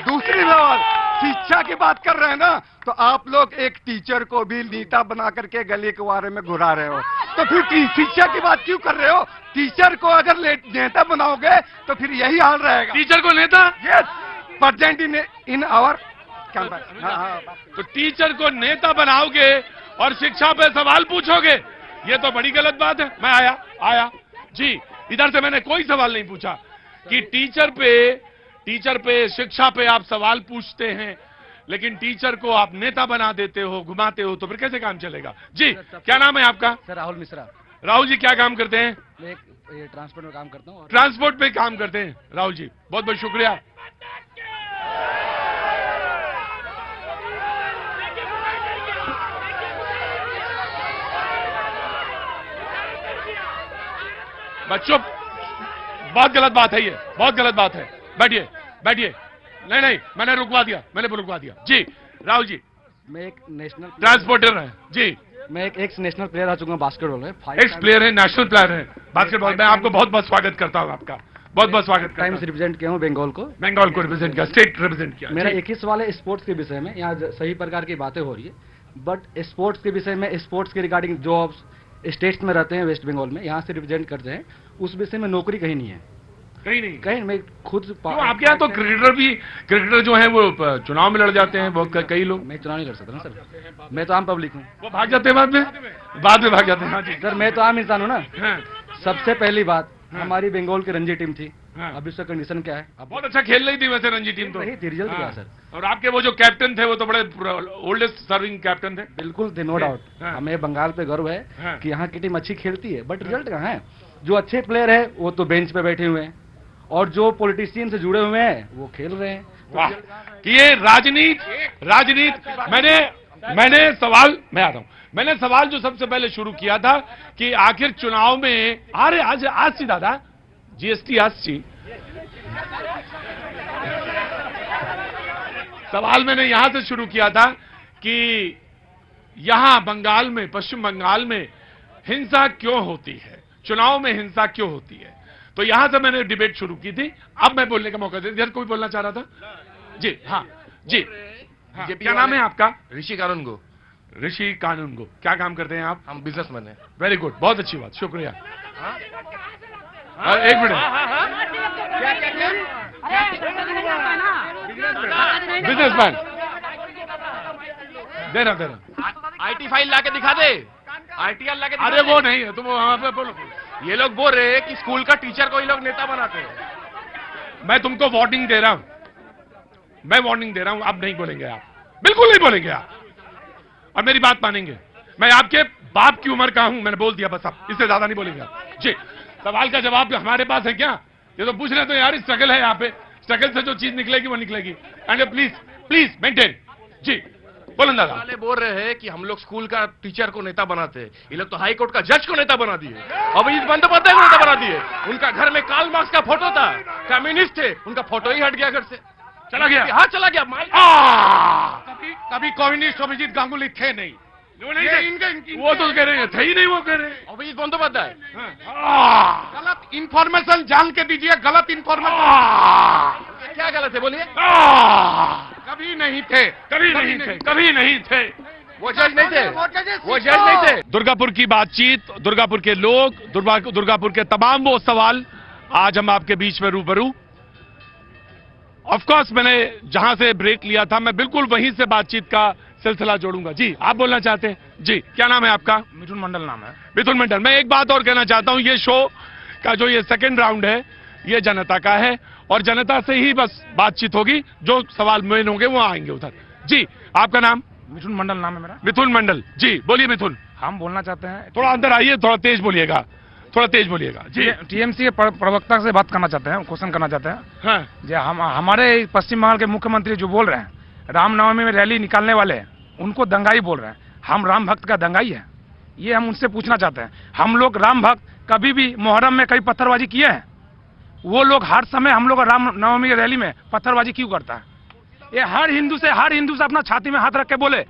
दूसरी बात, शिक्षा की बात कर रहे हैं ना, तो आप लोग एक टीचर को भी नेता बना करके गली के बारे में घुरा रहे हो, तो फिर शिक्षा की बात क्यों कर रहे हो? टीचर को अगर नेता बनाओगे तो फिर यही हाल रहेगा। टीचर को नेता? Yes, present in our campus. तो टीचर को नेता बनाओगे और शिक्षा पे सवाल पूछोगे, ये तो बड़ी गलत बात है। मैं आया जी, इधर से मैंने कोई सवाल नहीं पूछा कि टीचर पे शिक्षा पे आप सवाल पूछते हैं, लेकिन टीचर को आप नेता बना देते हो, घुमाते हो, तो फिर कैसे काम चलेगा? जी, क्या नाम है आपका? सर राहुल मिश्रा। राहुल जी क्या काम करते हैं? मैं ट्रांसपोर्ट में काम करता हूँ। ट्रांसपोर्ट पे काम करते हैं राहुल जी, बहुत बहुत शुक्रिया। बच्चों, बहुत गलत बात है, ये बहुत गलत बात है। बैठिए। नहीं, मैंने रुकवा दिया जी। राहुल जी, मैं एक नेशनल ट्रांसपोर्टर है जी, मैं एक एक्स नेशनल प्लेयर रह चुका हूँ बास्केटबॉल में। एक्स प्लेयर है, नेशनल प्लेयर है बास्केटबॉल में। आपको बहुत बहुत स्वागत करता हूँ, आपका बहुत बहुत स्वागत करता टाइम्स रिप्रेजेंट किया हूँ बंगाल को रिप्रेजेंट किया, स्टेट रिप्रेजेंट किया। मेरा एक ही सवाल है स्पोर्ट्स के विषय में। यहाँ सही प्रकार की बातें हो रही है, बट स्पोर्ट्स के विषय में, स्पोर्ट्स के रिगार्डिंग जॉब्स स्टेट्स में रहते हैं, वेस्ट बंगाल में यहाँ से रिप्रेजेंट करते हैं, उस विषय में नौकरी कहीं नहीं है। कहीं मैं खुद आपके यहाँ तो क्रिकेटर जो है वो चुनाव में लड़ जाते हैं बहुत, कई लोग। मैं चुनाव नहीं लड़ सकता ना सर, मैं तो आम पब्लिक हूँ। वो भाग जाते हैं बाद में भाग जाते हैं। हाँ जी सर, मैं तो आम इंसान हूँ ना। हाँ। सबसे पहली बात, हमारी बंगाल की रणजी टीम थी, अभी उसका कंडीशन क्या है? बहुत अच्छा खेल रही थी वैसे रणजी टीम तो। रिजल्ट क्या सर? और आपके वो जो कैप्टन थे वो तो बड़े ओल्डेस्ट सर्विंग कैप्टन थे। बिल्कुल थे, नो डाउट। हमें बंगाल पे गर्व है कि यहाँ की टीम अच्छी खेलती है, बट रिजल्ट कहाँ है? जो अच्छे प्लेयर है वो तो बेंच पे बैठे हुए हैं और जो पॉलिटिशियन से जुड़े हुए हैं वो खेल रहे हैं। वाह कि ये राजनीति मैंने सवाल मैं आता हूं। मैंने सवाल जो सबसे पहले शुरू किया था कि आखिर चुनाव में अरे आज सी दादा जीएसटी आज सी सवाल मैंने यहां से शुरू किया था कि यहां बंगाल में, पश्चिम बंगाल में हिंसा क्यों होती है, चुनाव में हिंसा क्यों होती है। तो यहां से मैंने डिबेट शुरू की थी। अब मैं बोलने का मौका दे, इधर कोई बोलना चाह रहा था जी। हाँ जी हाँ, क्या नाम है आपका? ऋषि कानूनगो। ऋषि कानूनगो, क्या काम करते हैं आप? हम बिजनेसमैन हैं। वेरी गुड, बहुत अच्छी बात, शुक्रिया। एक मिनट, बिजनेसमैन दे रहा आईटी फाइल लाके दिखा दे, आईटीआर लाके दिखा अरे दे। वो नहीं है, तुम वहां पे बोलो। ये लोग बोल रहे हैं कि स्कूल का टीचर को ये लोग नेता बनाते हैं। मैं तुमको वार्निंग दे रहा हूं, मैं वार्निंग दे रहा हूं, अब नहीं बोलेंगे आप, बिल्कुल नहीं बोलेंगे आप, और मेरी बात मानेंगे। मैं आपके बाप की उम्र का हूं, मैंने बोल दिया बस, अब इससे ज्यादा नहीं बोलेंगे आप जी। सवाल का जवाब हमारे पास है क्या? ये तो पूछ रहे तो यार, स्ट्रगल है यहाँ पे, स्ट्रगल से जो चीज निकलेगी वो निकलेगी। एंड प्लीज मेंटेन जी। बोलन दादा। वाले बोल रहे हैं कि हम लोग स्कूल का टीचर को नेता बनाते हैं, ये लोग तो हाई कोर्ट का जज को नेता बना दिए, अभिजीत बंदोपाध्याय को नेता बना दिए। उनका घर में कार्ल मार्क्स का फोटो था, कम्युनिस्ट थे, उनका फोटो ही हट गया घर से, चला गया। हाँ चला गया। कभी कम्युनिस्ट अभिजीत गांगुली थे नहीं, वो तो कह रहे हैं थे ही नहीं, वो कह रहे हैं अभिजीत बंदोपाध्याय। गलत इंफॉर्मेशन जान के दीजिए, गलत इंफॉर्मेशन। क्या गलत है बोलिए? कभी नहीं थे, कभी नहीं थे। वो जज नहीं थे, वो जज नहीं थे। दुर्गापुर की बातचीत, दुर्गापुर के लोग, दुर्गापुर के तमाम वो सवाल आज हम आपके बीच में रूबरू। ऑफ कोर्स मैंने जहां से ब्रेक लिया था, मैं बिल्कुल वहीं से बातचीत का सिलसिला जोड़ूंगा। जी आप बोलना चाहते हैं? जी क्या नाम है आपका? मिथुन मंडल नाम है। मिथुन मंडल, मैं एक बात और कहना चाहता हूं, ये शो का जो ये सेकंड राउंड है ये जनता का है और जनता से ही बस बातचीत होगी, जो सवाल मेन होंगे वो आएंगे उधर। जी आपका नाम? मिथुन मंडल नाम है मेरा। मिथुन मंडल जी, बोलिए मिथुन। हम बोलना चाहते हैं, थोड़ा अंदर आइए, थोड़ा तेज बोलिएगा, थोड़ा तेज बोलिएगा जी। टीएमसी के प्रवक्ता से बात करना चाहते हैं, क्वेश्चन करना चाहते हैं। हाँ जो हमारे पश्चिम बंगाल के मुख्यमंत्री जो बोल रहे हैं रामनवमी में रैली निकालने वाले हैं, उनको दंगाई बोल रहे हैं। हम राम भक्त का दंगाई है, ये हम उनसे पूछना चाहते हैं। हम लोग राम भक्त कभी भी मुहर्रम में कहीं पत्थरबाजी किए हैं? वो लोग हर समय हम लोग राम नवमी की रैली में पत्थरबाजी क्यों करता है? ये हर हिंदू से अपना छाती में हाथ रख के बोले,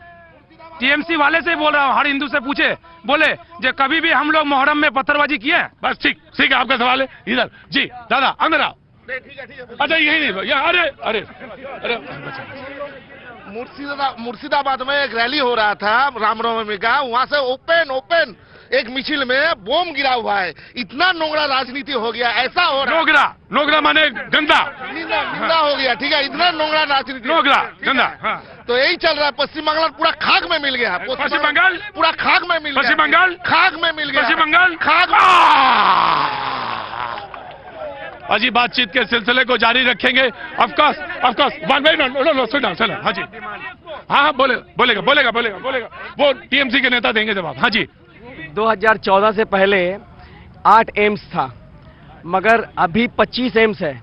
टीएमसी वाले से बोल रहा हूँ, हर हिंदू से पूछे, बोले जो कभी भी हम लोग मुहर्रम में पत्थरबाजी किए हैं? बस ठीक है, आपका सवाल है इधर जी। दादा अंदर आओ। अच्छा यही नहीं, अरे अरे अरे मुर्शिदाबाद में एक रैली हो रहा था रामनवमी का, वहां से ओपन एक मिছিল में बम गिरा हुआ है। इतना नोंगरा राजनीति हो गया, ऐसा हो रहा। नोगरा माने गंदा, निंदा हो गया, ठीक है। इतना नोंगरा राजनीति, नोगरा गंदा, हाँ। तो यही चल रहा है। पश्चिम बंगाल पूरा खाक में मिल गया, पश्चिम बंगाल पूरा खाक में मिल गया, पश्चिम बंगाल खाक में मिल गया, पश्चिम बंगाल खाक। अजी बातचीत के सिलसिले को जारी रखेंगे। ऑफ कोर्स हाँ जी, हाँ बोलेगा वो टीएमसी के नेता देंगे जवाब। हाँ जी। 2014 से पहले 8 एम्स था, मगर अभी 25 एम्स है।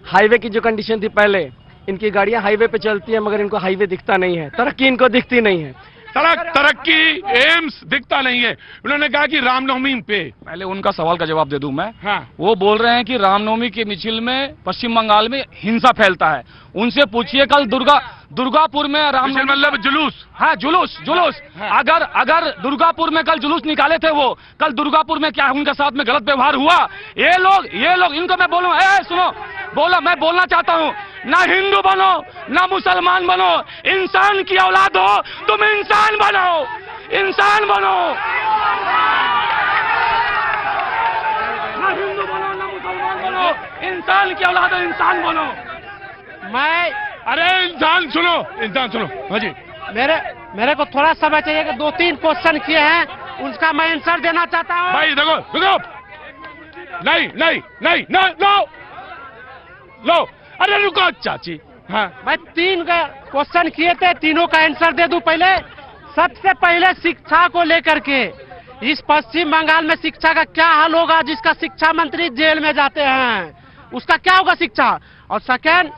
हाईवे की जो कंडीशन थी पहले, इनकी गाड़ियां हाईवे पे चलती है मगर इनको हाईवे दिखता नहीं है, तरक्की इनको दिखती नहीं है। तरक्की एम्स दिखता नहीं है। उन्होंने कहा कि रामनवमी पे, पहले उनका सवाल का जवाब दे दूं मैं। हाँ। वो बोल रहे हैं कि रामनवमी के मिছিল में पश्चिम बंगाल में हिंसा फैलता है। उनसे पूछिए कल दुर्गापुर में रामनवमी मतलब जुलूस, हाँ जुलूस हाँ। अगर दुर्गापुर में कल जुलूस निकाले थे, वो कल दुर्गापुर में क्या उनके साथ में गलत व्यवहार हुआ? ये लोग इनको मैं बोलूं, सुनो मैं बोलना चाहता हूं, ना हिंदू बनो ना मुसलमान बनो, इंसान की औलाद हो, तुम इंसान बनो, इंसान बनो। ना हिंदू बनो ना मुसलमान बनो, इंसान की औलाद हो, इंसान बनो। अरे इंसान सुनो हाँ जी। मेरे को थोड़ा समय चाहिए कि 2-3 क्वेश्चन किए हैं, उसका मैं आंसर देना चाहता हूँ। भाई देखो नहीं लो अरे रुको चाची। हाँ मैं 3 का क्वेश्चन किए थे, तीनों का आंसर दे दूं। पहले सबसे पहले शिक्षा को लेकर के इस पश्चिम बंगाल में शिक्षा का क्या हाल होगा जिसका शिक्षा मंत्री जेल में जाते हैं, उसका क्या होगा शिक्षा। और सेकेंड,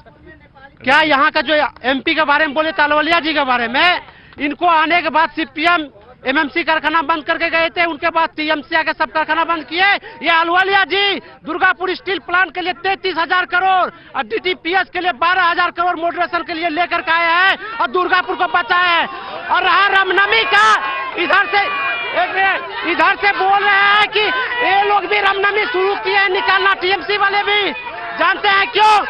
क्या यहाँ का जो एमपी के बारे में बोले तलवलिया जी के बारे में, इनको आने के बाद सीपीएम एमएमसी कारखाना बंद करके गए थे, उनके बाद टीएमसी आके सब कारखाना बंद किए। ये अहलुवालिया जी दुर्गापुर स्टील प्लांट के लिए 33,000 करोड़ और डीटीपीएस के लिए 12,000 करोड़ मॉडरेशन के लिए लेकर के आए हैं और दुर्गापुर को बचाए हैं। और रहा रामनवमी का, इधर से बोल रहे हैं कि ये लोग भी रामनवमी शुरू किए हैं निकालना, टीएमसी वाले भी। जानते हैं क्यों?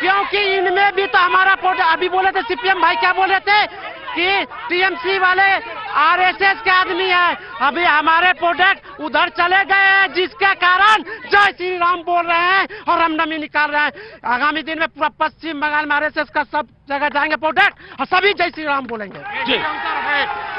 क्योंकि इनमें भी तो हमारा अभी बोले थे सीपीएम भाई, क्या बोले थे कि टीएमसी वाले आरएसएस के आदमी हैं। अभी हमारे प्रोडक्ट उधर चले गए हैं, जिसके कारण जय श्री राम बोल रहे हैं और रामनवमी निकाल रहे हैं। आगामी दिन में पूरा पश्चिम बंगाल में आरएसएस का सब जगह जाएंगे प्रोडक्ट और सभी जय श्री राम बोलेंगे। जी,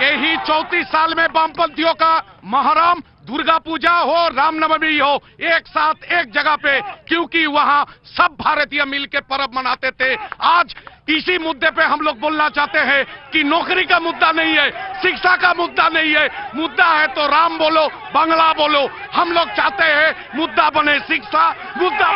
यही 34 साल में वामपंथियों का महरम, दुर्गा पूजा हो, रामनवमी हो, एक साथ एक जगह पे, क्योंकि वहां सब भारतीय मिलकर पर्व मनाते थे। आज इसी मुद्दे पे हम लोग बोलना चाहते हैं कि नौकरी का मुद्दा नहीं है, शिक्षा का मुद्दा नहीं है, मुद्दा है तो राम बोलो, बांग्ला बोलो। हम लोग चाहते हैं मुद्दा बने शिक्षा, मुद्दा।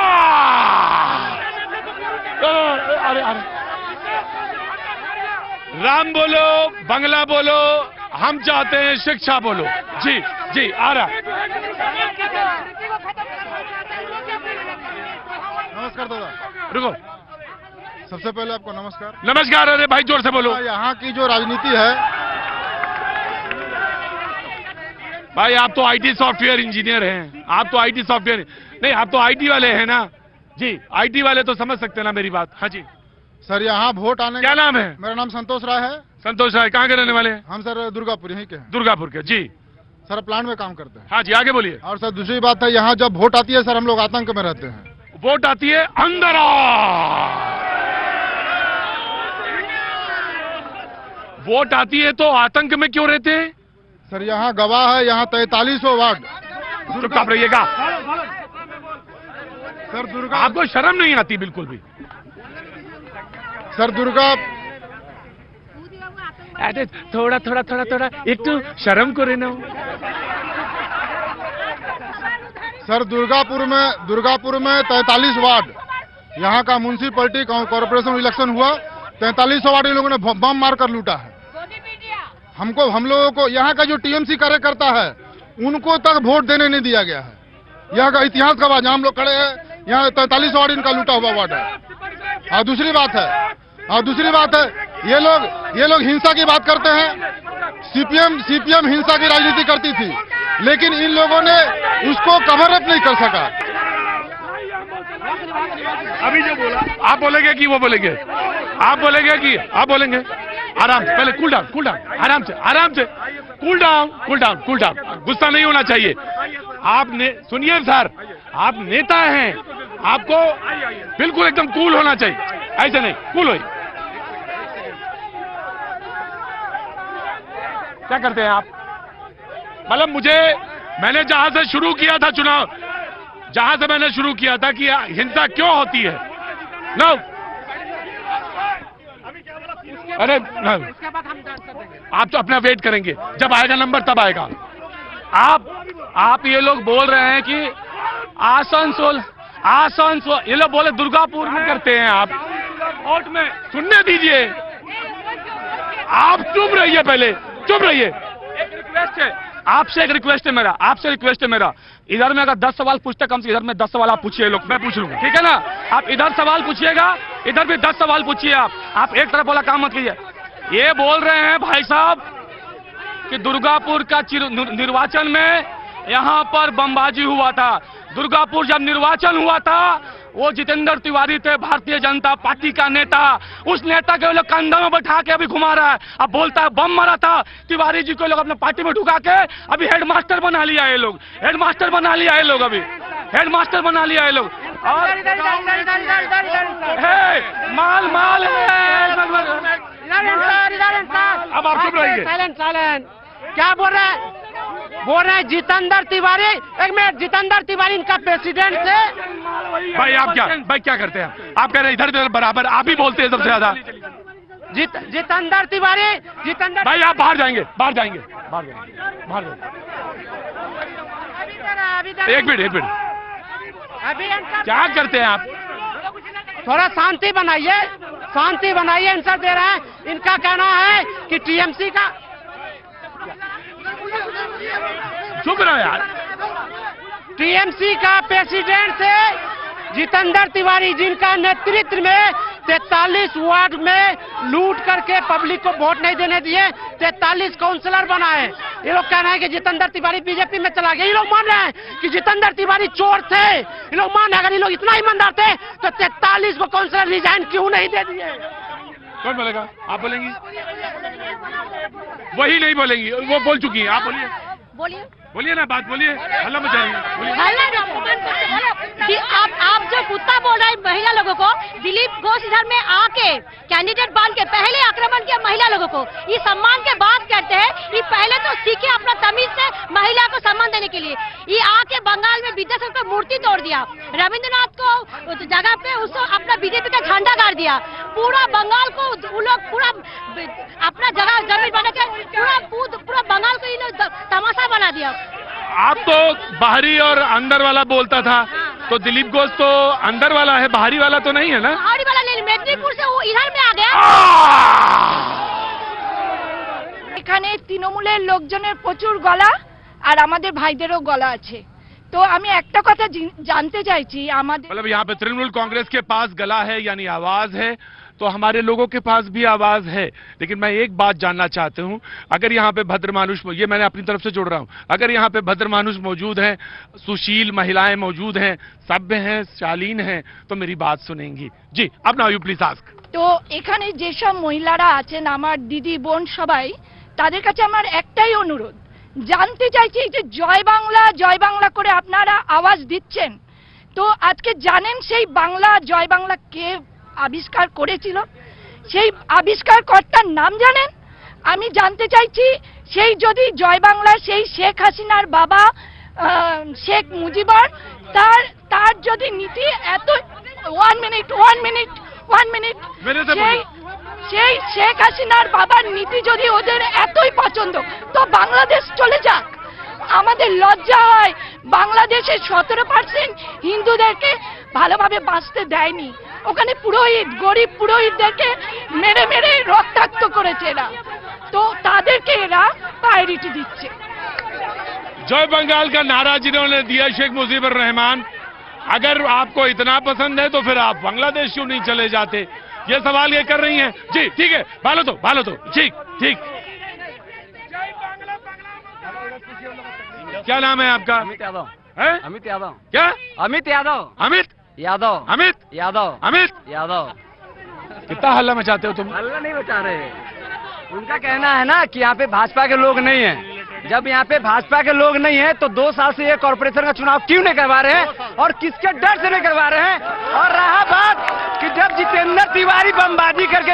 राम बोलो, बांग्ला बोलो, हम चाहते हैं शिक्षा बोलो। जी जी, आ रहा। नमस्कार दादा। रुको, सबसे पहले आपको नमस्कार। नमस्कार। अरे भाई जोर से बोलो। यहाँ की जो राजनीति है, भाई आप तो आईटी सॉफ्टवेयर इंजीनियर हैं, आप तो आईटी सॉफ्टवेयर नहीं, आप तो आईटी वाले हैं ना। जी, आईटी वाले तो समझ सकते हैं ना मेरी बात। हाँ जी सर, यहाँ वोट आने। क्या नाम है? मेरा नाम संतोष राय है। संतोष राय, कहाँ के रहने वाले हैं? हम सर दुर्गापुर यहीं के हैं। दुर्गापुर के। जी सर, प्लांट में काम करते हैं। हाँ जी, आगे बोलिए। और सर दूसरी बात है, यहाँ जब वोट आती है सर, हम लोग आतंक में रहते हैं। वोट आती है अंदर वोट आती है तो आतंक में क्यों रहते हैं? सर यहाँ गवाह है, यहाँ 4300 वार्ड। चुप रहिएगा सर। दुर्गा, आपको शर्म नहीं आती बिल्कुल भी? सर दुर्गा, अरे थोड़ा थोड़ा थोड़ा थोड़ा एक तो शर्म को रहना हो। सर दुर्गापुर में 43 वार्ड, यहाँ का म्युनिसिपैलिटी कॉर्पोरेशन इलेक्शन हुआ, 4300 वार्ड इन लोगों ने बम मारकर लूटा है। हम लोगों को यहाँ का जो टीएमसी कार्यकर्ता है, उनको तक वोट देने नहीं दिया गया है। यहाँ का इतिहास गवाह, जहाँ हम लोग खड़े हैं, यहाँ 43 वार्ड इनका लूटा हुआ वार्ड है। और दूसरी बात है, ये लोग हिंसा की बात करते हैं। सीपीएम हिंसा की राजनीति करती थी, लेकिन इन लोगों ने उसको कवर अप नहीं कर सका। अभी जो बोला, आप बोलेंगे कि वो बोलेंगे? आप बोलेंगे कि आप बोलेंगे? आराम से, पहले कूल डाउन, आराम से, कूल डाउन। गुस्सा नहीं होना चाहिए। आपने सुनिए सर, आप नेता हैं, आपको बिल्कुल एकदम कूल होना चाहिए, ऐसे नहीं, कूल होइए। क्या करते हैं आप? मतलब मैंने जहां से शुरू किया था चुनाव, जहां से मैंने शुरू किया था कि हिंसा क्यों होती है, नो, अरे आप तो अपना वेट करेंगे, जब आएगा नंबर तब आएगा। आप ये लोग बोल रहे हैं कि आसनसोल, ये लोग बोले दुर्गापुर में करते हैं। आप वोट में सुनने दीजिए, आप चुप रहिए, पहले चुप रहिए। एक रिक्वेस्ट है आपसे, रिक्वेस्ट है मेरा, इधर में अगर 10 सवाल पूछते, कम से इधर में 10 सवाल आप पूछिए, लोग मैं पूछ लूंगा, ठीक है ना? आप इधर सवाल पूछिएगा, इधर भी 10 सवाल पूछिए। आप एक तरफ वाला काम मत कीजिए। ये बोल रहे हैं भाई साहब कि दुर्गापुर का निर्वाचन में यहाँ पर बमबाजी हुआ था। दुर्गापुर जब निर्वाचन हुआ था, वो जितेंद्र तिवारी थे, भारतीय जनता पार्टी का नेता, उस नेता के लोग कंधा में बैठा के अभी घुमा रहा है। अब बोलता है बम मारा था, तिवारी जी को लोग अपने पार्टी में ढुका के अभी हेडमास्टर बना लिया ये लोग, अभी हेडमास्टर बना लिया ये लोग। और माल है। अब आप चुप रहिए। साइलेंट। क्या बोल रहे हैं जितेंद्र तिवारी? एक मिनट, जितेंद्र तिवारी इनका प्रेसिडेंट थे। भाई क्या करते हैं आप? कह रहे हैं इधर बराबर, आप ही बोलते हैं सबसे ज्यादा। जितेंद्र तिवारी, भाई आप बाहर जाएंगे। एक मिनट अभी इनका क्या करते हैं आप? थोड़ा शांति बनाइए, आंसर दे रहे हैं। इनका कहना है कि टीएमसी का चुप रहो यार। टीएमसी का प्रेसिडेंट थे जितेंद्र तिवारी, जिनका नेतृत्व में 43 वार्ड में लूट करके पब्लिक को वोट नहीं देने दिए 43 काउंसलर बनाए। ये लोग कह रहे हैं कि जितेंद्र तिवारी बीजेपी में चला गया। ये लोग मान रहे हैं कि जितेंद्र तिवारी चोर थे। ये लोग मान रहे हैं अगर ये लोग इतना ईमानदार थे तो 43 को काउंसलर रिजाइन क्यों नहीं दे दिए? कौन बोलेगा? आप बोलेंगी? वही नहीं बोलेंगी, वो बोल चुकी है। आप बोलिए, बोलिए ना, बात बोलिए, हल्ला मचाएंगे। आप जो कुत्ता बोल रहे हैं महिला लोगों को, दिलीप घोष इधर में आके कैंडिडेट बन के पहले आक्रमण किया महिला लोगों को। ये सम्मान के बात करते हैं, ये पहले तो सीखे अपना तमीज से महिला को सम्मान देने के लिए। ये आके बंगाल में विद्यासागर को मूर्ति तोड़ दिया, रविंद्रनाथ को जगह पे उसको अपना बीजेपी का झंडा गाड़ दिया। पूरा बंगाल को वो लोग पूरा अपना जगह जमीन बना के पूरा बंगाल को ये लोग तमाशा बना दिया। आप तो बाहरी और अंदर वाला बोलता था, तो दिलीप घोष तो अंदर वाला है, बाहरी वाला तो नहीं है ना? बाहरी वाला नहीं, मेदिनीपुर से वो इधर में आ गया। এখানে তৃণমূলের লোকজনের প্রচুর গলা আর আমাদের ভাইদেরও গলা আছে। তো আমি একটা কথা জানতে চাইছি, আমাদের मतलब यहाँ पे तृणमूल कांग्रेस के पास गला है यानी आवाज है, तो हमारे लोगों के पास भी आवाज है। लेकिन मैं एक बात जानना चाहता हूं, अगर यहाँ पे भद्र मानुष, ये मैंने अपनी तरफ से जोड़ रहा हूं, अगर यहाँ पे भद्र मानुष मौजूद हैं, सुशील महिलाएं मौजूद हैं, सभ्य हैं, शालीन हैं, तो मेरी बात सुनेंगी। जी, अब नाउ यू प्लीज आस्क। তো এখানে যেসব মহিলারা আছেন আমার দিদি বোন সবাই, তাদের কাছে আমার একটাই অনুরোধ, জানতে চাইছি যে জয় বাংলা করে আপনারা আওয়াজ দিচ্ছেন, তো আজকে জানেন সেই বাংলা জয় বাংলা কে আবিষ্কার করেছিল? সেই আবিষ্কারকর্তার নাম জানেন? আমি জানতে চাইছি সেই যদি জয় বাংলা সেই শেখ হাসিনার বাবা শেখ মুজিবর তার যদি নীতি এত 1 মিনিট সেই শেখ হাসিনার বাবার নীতি যদি ওদের এতই পছন্দ, তো বাংলাদেশ চলে যাক। আমাদের লজ্জা হয়, বাংলাদেশে 17% হিন্দুদেরকে ভালোভাবে বাঁচতে দেয়নি। ওখানে পুরোহিত, গরিব পুরোহিতদেরকে মেরে মেরে রক্তাক্ত করেছে এরা, তো তাদেরকে এরা প্রায়োরিটি দিচ্ছে। जय बंगाल का नारा जिन्होंने दिया शेख मुजीबुर रहमान, अगर आपको इतना पसंद है तो फिर आप बांग्लादेश क्यों नहीं चले जाते? ये सवाल ये कर रही हैं। जी ठीक है, भालो तो ठीक। क्या नाम है आपका? अमित यादव। है? अमित यादव। क्या? अमित यादव। अमित यादव। अमित यादव। अमित यादव। कितना हल्ला मचाते हो तुम? हल्ला नहीं बचा रहे, उनका कहना है ना कि यहाँ पे भाजपा के लोग नहीं हैं। जब यहाँ पे भाजपा के लोग नहीं हैं तो 2 साल से ये कॉर्पोरेशन का चुनाव क्यों नहीं करवा रहे हैं और किसके डर से नहीं करवा रहे हैं? और रहा बात कि जब जितेंद्र तिवारी बमबाजी करके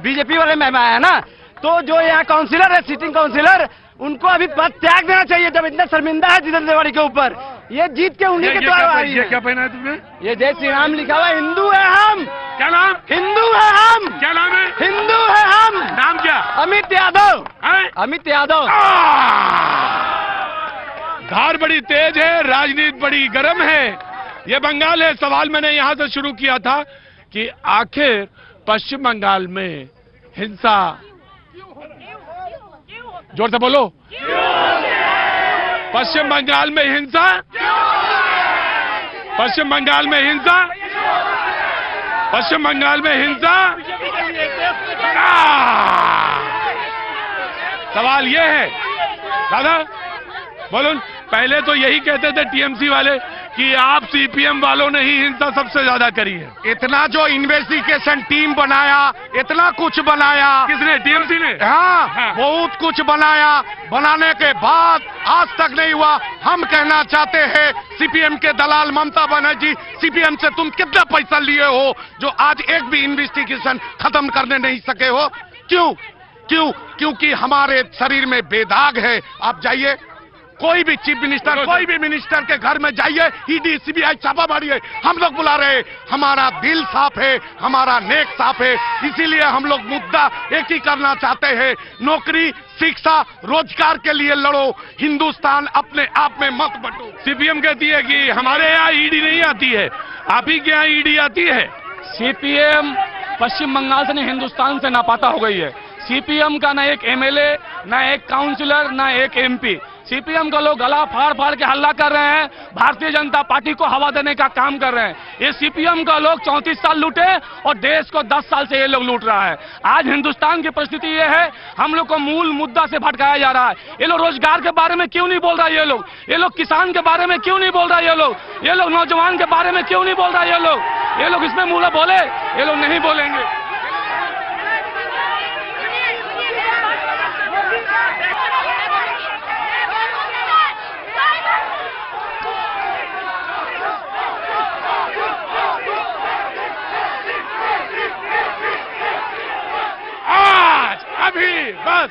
बीजेपी वाले में आया ना, तो जो यहाँ काउंसिलर है, सिटिंग काउंसिलर, उनको अभी पद त्याग देना चाहिए। जब इतना शर्मिंदा है जितेंद्र तिवारी के ऊपर, ये जीत के उन्हीं के द्वारा आ रही है। ये क्या पहना है तुमने? ये जय श्री राम लिखा हुआ है। हिंदू है हम। क्या नाम? हिंदू है हम। क्या नाम है? हिंदू है हम। नाम क्या? अमित यादव। है? अमित यादव। धार बड़ी तेज है, राजनीति बड़ी गर्म है। ये बंगाल है। सवाल मैंने यहां से शुरू किया था कि आखिर पश्चिम बंगाल में हिंसा, जोर से बोलो, पश्चिम बंगाल में हिंसा, पश्चिम बंगाल में हिंसा, पश्चिम बंगाल में हिंसा। सवाल ये है दादा, बोलो, पहले तो यही कहते थे टीएमसी वाले कि आप सीपीएम वालों ने ही हिंसा सबसे ज्यादा करी है। इतना जो इन्वेस्टिगेशन टीम बनाया, इतना कुछ बनाया, किसने? टीएमसी ने। हाँ, बहुत कुछ बनाया, बनाने के बाद आज तक नहीं हुआ। हम कहना चाहते हैं सीपीएम के दलाल ममता बनर्जी, सीपीएम से तुम कितना पैसा लिए हो जो आज एक भी इन्वेस्टिगेशन खत्म करने नहीं सके हो? क्यों? क्योंकि हमारे शरीर में बेदाग है। आप जाइए, कोई भी चीफ मिनिस्टर, कोई भी मिनिस्टर के घर में जाइए, ईडी सीबीआई छापा मारिए, हम लोग बुला रहे हैं। हमारा दिल साफ है, हमारा नेक साफ है, इसीलिए हम लोग मुद्दा एक ही करना चाहते हैं, नौकरी, शिक्षा, रोजगार के लिए लड़ो, हिंदुस्तान अपने आप में मत बंटो। सीपीएम कहती है कि हमारे यहाँ ईडी नहीं आती है, आप ही के यहाँ ईडी आती है। सीपीएम पश्चिम बंगाल से नहीं, हिंदुस्तान से नापाता हो गई है। सीपीएम का ना एक एमएलए, ना एक काउंसलर, ना एक एमपी। सीपीएम का लोग गला फाड़ फाड़ के हल्ला कर रहे हैं, भारतीय जनता पार्टी को हवा देने का काम कर रहे हैं। ये सीपीएम का लोग 34 साल लूटे और देश को 10 साल से ये लोग लूट रहा है। आज हिंदुस्तान की परिस्थिति ये है, हम लोग को मूल मुद्दा से भटकाया जा रहा है। ये लोग रोजगार के बारे में क्यों नहीं बोल रहा, ये लोग किसान के बारे में क्यों नहीं बोल रहा, ये लोग नौजवान के बारे में क्यों नहीं बोल रहा, ये लोग इसमें मुंह बोले, ये लोग नहीं बोलेंगे। अभी बस